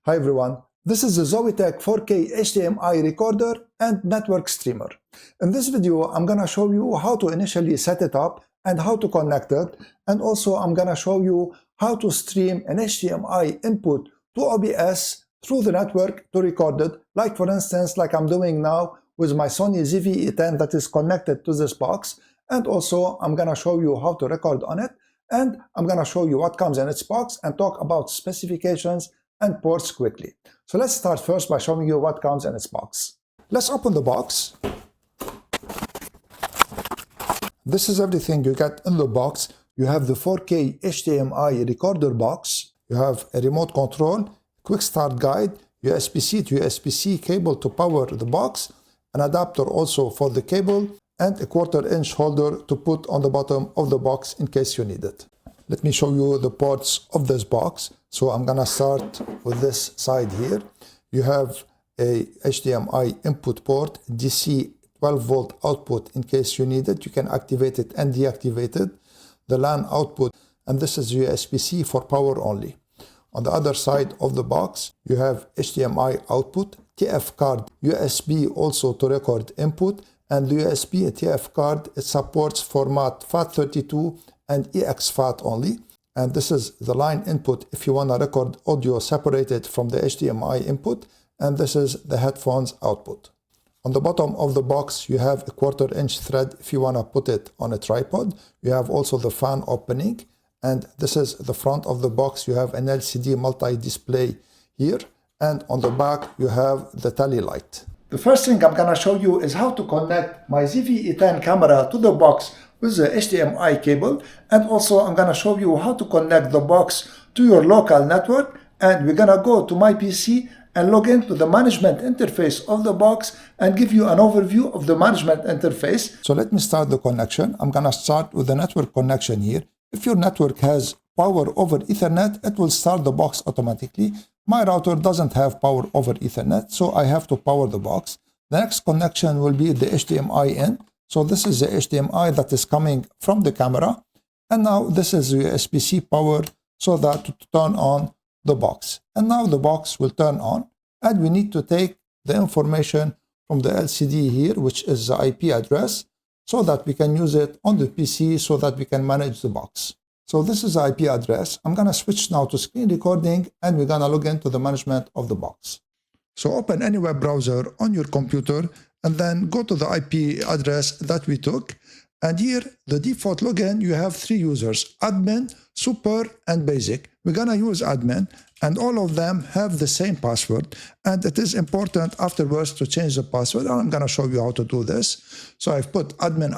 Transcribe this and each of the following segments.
Hi everyone, this is the Zowietek 4K HDMI recorder and network streamer. In this video, I'm gonna show you how to initially set it up and how to connect it, and also I'm gonna show you how to stream an HDMI input to OBS through the network to record it, like for instance, like I'm doing now with my Sony ZV-E10 that is connected to this box, and also I'm gonna show you how to record on it, and I'm gonna show you what comes in its box and talk about specifications and ports quickly. So let's start first by showing you what comes in its box. Let's open the box. This is everything you get in the box. You have the 4K HDMI recorder box. You have a remote control, quick start guide, USB-C to USB-C cable to power the box, an adapter also for the cable, and a 1/4-inch holder to put on the bottom of the box in case you need it. Let me show you the ports of this box. So I'm gonna start with this side here. You have a HDMI input port, DC 12 volt output in case you need it. You can activate it and deactivate it. The LAN output, and this is USB-C for power only. On the other side of the box, you have HDMI output, TF card, USB also to record input, and the USB TF card, it supports format FAT32 and EXFAT only. And this is the line input if you want to record audio separated from the HDMI input, and this is the headphones output. On the bottom of the box, you have a 1/4-inch thread if you want to put it on a tripod. You have also the fan opening, and this is the front of the box. You have an LCD multi-display here, and on the back you have the tally light. The first thing I'm gonna show you is how to connect my ZV-E10 camera to the box with the HDMI cable, and also I'm gonna show you how to connect the box to your local network, and we're gonna go to my PC and log into the management interface of the box and give you an overview of the management interface. So let me start the connection. I'm gonna start with the network connection here. If your network has power over Ethernet, it will start the box automatically. My router doesn't have power over Ethernet, so I have to power the box. The next connection will be the HDMI in. So this is the HDMI that is coming from the camera. And now this is USB-C power so that to turn on the box. And now the box will turn on, and we need to take the information from the LCD here, which is the IP address, so that we can use it on the PC so that we can manage the box. So this is the IP address. I'm gonna switch now to screen recording, and we're gonna log into the management of the box. So open any web browser on your computer, and then go to the IP address that we took. And here, the default login, you have 3 users: admin, super, and basic. We're gonna use admin, and all of them have the same password. And it is important afterwards to change the password, and I'm gonna show you how to do this. So I've put admin,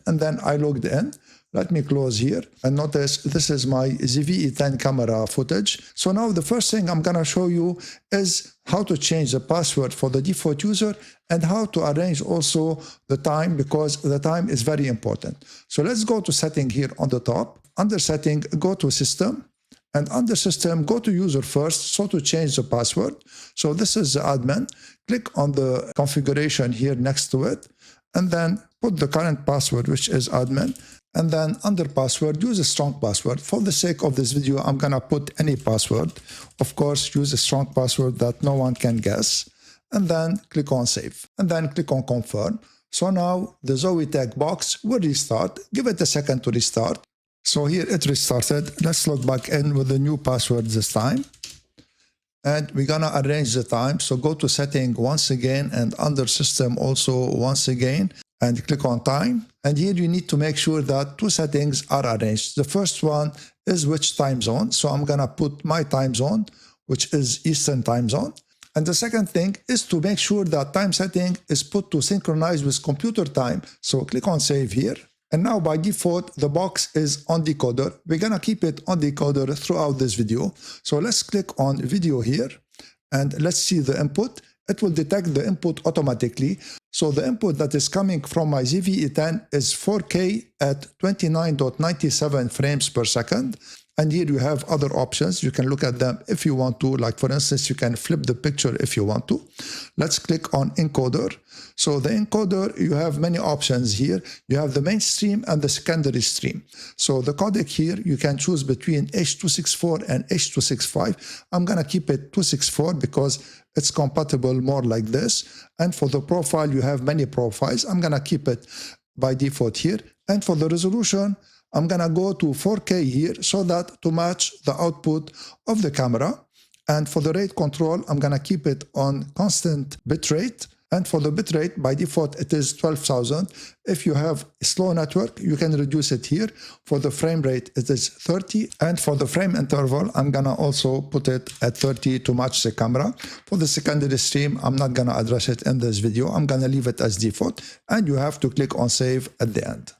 and then I logged in. Let me close here, and notice this is my ZV-E10 camera footage. So now the first thing I'm gonna show you is how to change the password for the default user and how to arrange also the time, because the time is very important. So let's go to setting here on the top. Under setting, go to system, and under system, go to user first, so to change the password. So this is the admin. Click on the configuration here next to it, and then put the current password, which is admin. And then under password, use a strong password. For the sake of this video, I'm gonna put any password. Of course, use a strong password that no one can guess. And then click on save. And then click on confirm. So now the Zowietek box will restart. Give it a second to restart. So here it restarted. Let's log back in with the new password this time. And we're gonna arrange the time. So go to setting once again, and under system also once again, and click on time. And here you need to make sure that 2 settings are arranged. The first one is which time zone. So I'm gonna put my time zone, which is Eastern time zone. And the second thing is to make sure that time setting is put to synchronize with computer time. So click on save here. And now by default, the box is on decoder. We're gonna keep it on decoder throughout this video. So let's click on video here, and let's see the input. It will detect the input automatically. So the input that is coming from my ZV-E10 is 4K at 29.97 frames per second. And here you have other options. You can look at them if you want to. Like for instance, you can flip the picture if you want to. Let's click on encoder. So the encoder, you have many options here. You have the mainstream and the secondary stream. So the codec here, you can choose between H.264 and H.265. I'm going to keep it 264 because it's compatible more like this. And for the profile, you have many profiles. I'm going to keep it by default here. And for the resolution, I'm going to go to 4K here so that to match the output of the camera. And for the rate control, I'm going to keep it on constant bitrate. And for the bitrate, by default, it is 12,000. If you have a slow network, you can reduce it here. For the frame rate, it is 30. And for the frame interval, I'm going to also put it at 30 to match the camera. For the secondary stream, I'm not going to address it in this video. I'm going to leave it as default. And you have to click on save at the end.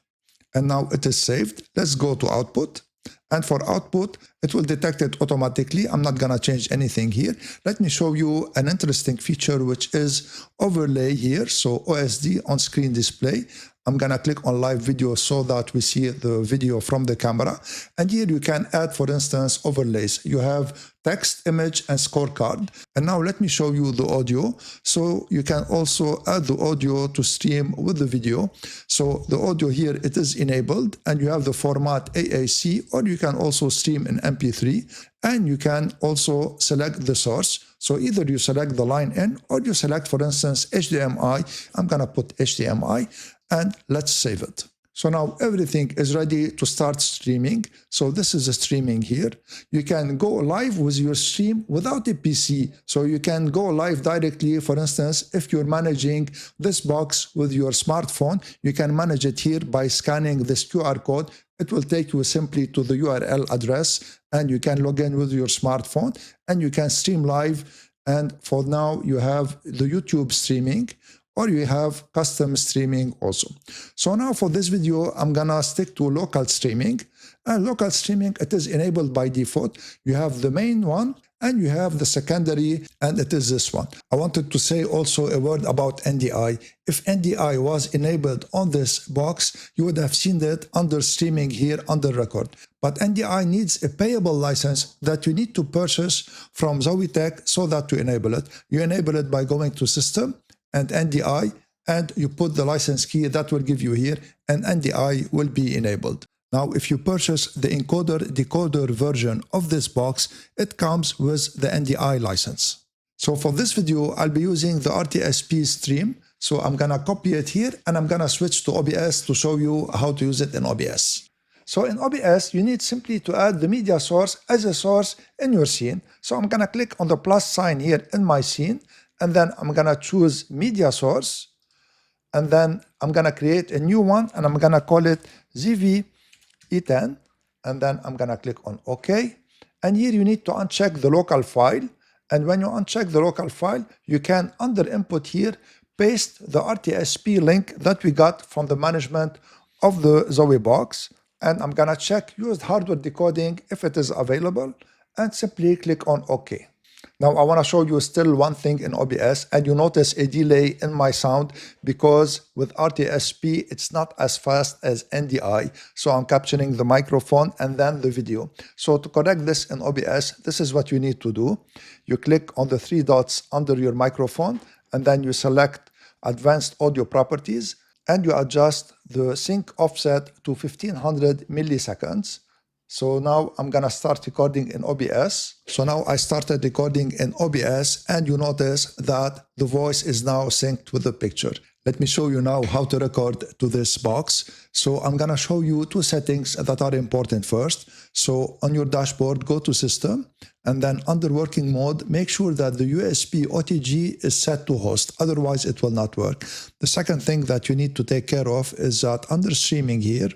And now it is saved. Let's go to output. And for output, it will detect it automatically. I'm not going to change anything here. Let me show you an interesting feature, which is overlay here. So OSD on screen display. I'm going to click on live video so that we see the video from the camera. And here you can add, for instance, overlays. You have text, image, and scorecard. And now let me show you the audio. So you can also add the audio to stream with the video. So the audio here, it is enabled, and you have the format AAC, or you can also stream in MP3, and you can also select the source. So either you select the line in, or you select, for instance, HDMI. I'm going to put HDMI, and let's save it. So now everything is ready to start streaming. So this is a streaming here. You can go live with your stream without a PC. So you can go live directly. For instance, if you're managing this box with your smartphone, you can manage it here by scanning this QR code. It will take you simply to the URL address, and you can log in with your smartphone, and you can stream live. And for now, you have the YouTube streaming, or you have custom streaming also. So now for this video, I'm gonna stick to local streaming. And local streaming, it is enabled by default. You have the main one, and you have the secondary, and it is this one. I wanted to say also a word about NDI. If NDI was enabled on this box, you would have seen that under streaming here under record. But NDI needs a payable license that you need to purchase from Zowietek so that to enable it. You enable it by going to System and NDI, and you put the license key that will give you here, and NDI will be enabled. Now, if you purchase the encoder decoder version of this box, it comes with the NDI license. So for this video, I'll be using the RTSP stream. So I'm gonna copy it here, and I'm gonna switch to OBS to show you how to use it in OBS. So in OBS, you need simply to add the media source as a source in your scene. So I'm gonna click on the plus sign here in my scene, and then I'm gonna choose media source, and then I'm gonna create a new one, and I'm gonna call it Zowietek, and then I'm gonna click on OK. And here you need to uncheck the local file, and when you uncheck the local file, you can under input here paste the RTSP link that we got from the management of the Zowie box, and I'm gonna check used hardware decoding if it is available, and simply click on OK. Now I want to show you still one thing in OBS, and you notice a delay in my sound because with RTSP it's not as fast as NDI. So I'm capturing the microphone and then the video. So to correct this in OBS, this is what you need to do. You click on the three dots under your microphone, and then you select Advanced Audio Properties, and you adjust the sync offset to 1500 milliseconds. So now I'm gonna start recording in OBS. So now I started recording in OBS, and you notice that the voice is now synced with the picture. Let me show you now how to record to this box. So I'm gonna show you two settings that are important first. So on your dashboard, go to System, and then under working mode, make sure that the USB OTG is set to host, otherwise it will not work. The second thing that you need to take care of is that under streaming here,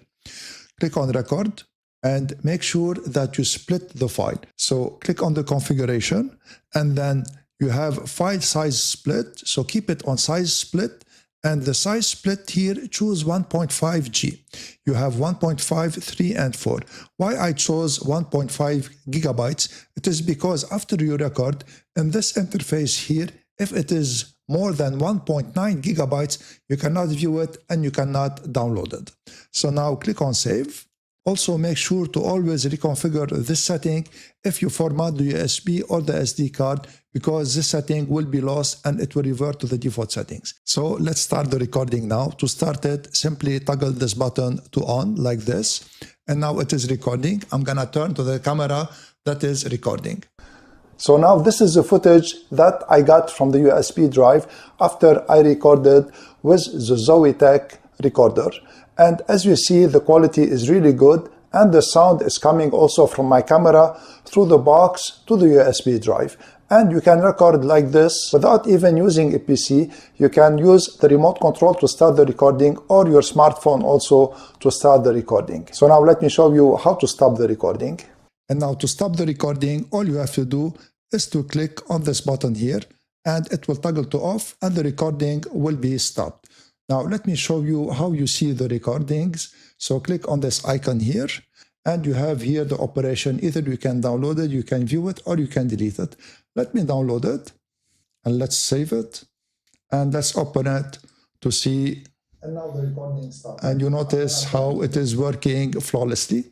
click on record, and make sure that you split the file. So click on the configuration, and then you have file size split. So keep it on size split, and the size split here, choose 1.5 G. You have 1.5, 3, and 4. Why I chose 1.5 gigabytes? It is because after you record in this interface here, if it is more than 1.9 gigabytes, you cannot view it and you cannot download it. So now click on save. Also, make sure to always reconfigure this setting if you format the USB or the SD card, because this setting will be lost and it will revert to the default settings. So let's start the recording now. To start it, simply toggle this button to on like this. And now it is recording. I'm gonna turn to the camera that is recording. So now this is the footage that I got from the USB drive after I recorded with the Zowietek recorder. And as you see, the quality is really good and the sound is coming also from my camera through the box to the USB drive. And you can record like this without even using a PC. You can use the remote control to start the recording or your smartphone also to start the recording. So now let me show you how to stop the recording. And now to stop the recording, all you have to do is to click on this button here and it will toggle to off and the recording will be stopped. Now let me show you how you see the recordings. So click on this icon here and you have here the operation. Either you can download it, you can view it, or you can delete it. Let me download it and let's save it and let's open it to see. And now the recording stopped. And you notice how it is working flawlessly.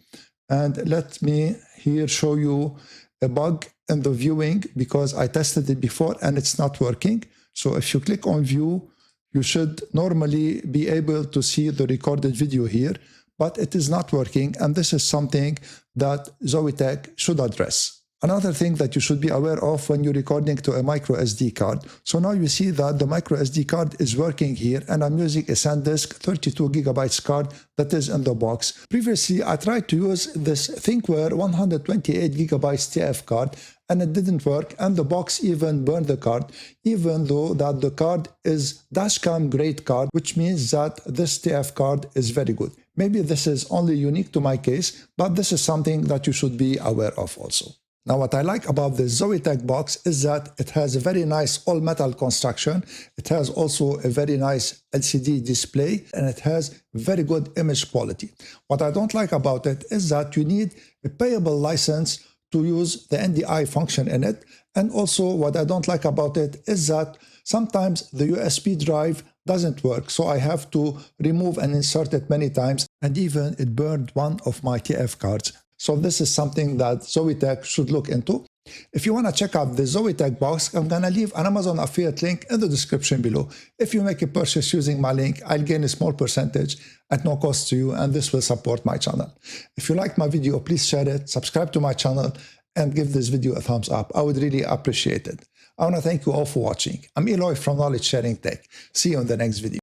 And let me here show you a bug in the viewing because I tested it before and it's not working. So if you click on view, you should normally be able to see the recorded video here, but it is not working. And this is something that Zowietek should address. Another thing that you should be aware of when you're recording to a micro SD card. So now you see that the micro SD card is working here and I'm using a SanDisk 32 gigabytes card that is in the box. Previously, I tried to use this ThinkWare 128 gigabytes TF card and it didn't work and the box even burned the card, even though that the card is dashcam grade card, which means that this TF card is very good. Maybe this is only unique to my case, but this is something that you should be aware of also. Now, what I like about the Zowietek box is that it has a very nice all-metal construction. It has also a very nice LCD display and it has very good image quality. What I don't like about it is that you need a payable license to use the NDI function in it. And also what I don't like about it is that sometimes the USB drive doesn't work. So I have to remove and insert it many times. And even it burned one of my TF cards. So this is something that Zowietek should look into. If you want to check out the Zowietek box, I'm going to leave an Amazon affiliate link in the description below. If you make a purchase using my link, I'll gain a small percentage at no cost to you, and this will support my channel. If you liked my video, please share it, subscribe to my channel, and give this video a thumbs up. I would really appreciate it. I want to thank you all for watching. I'm Eloy from Knowledge Sharing Tech. See you in the next video.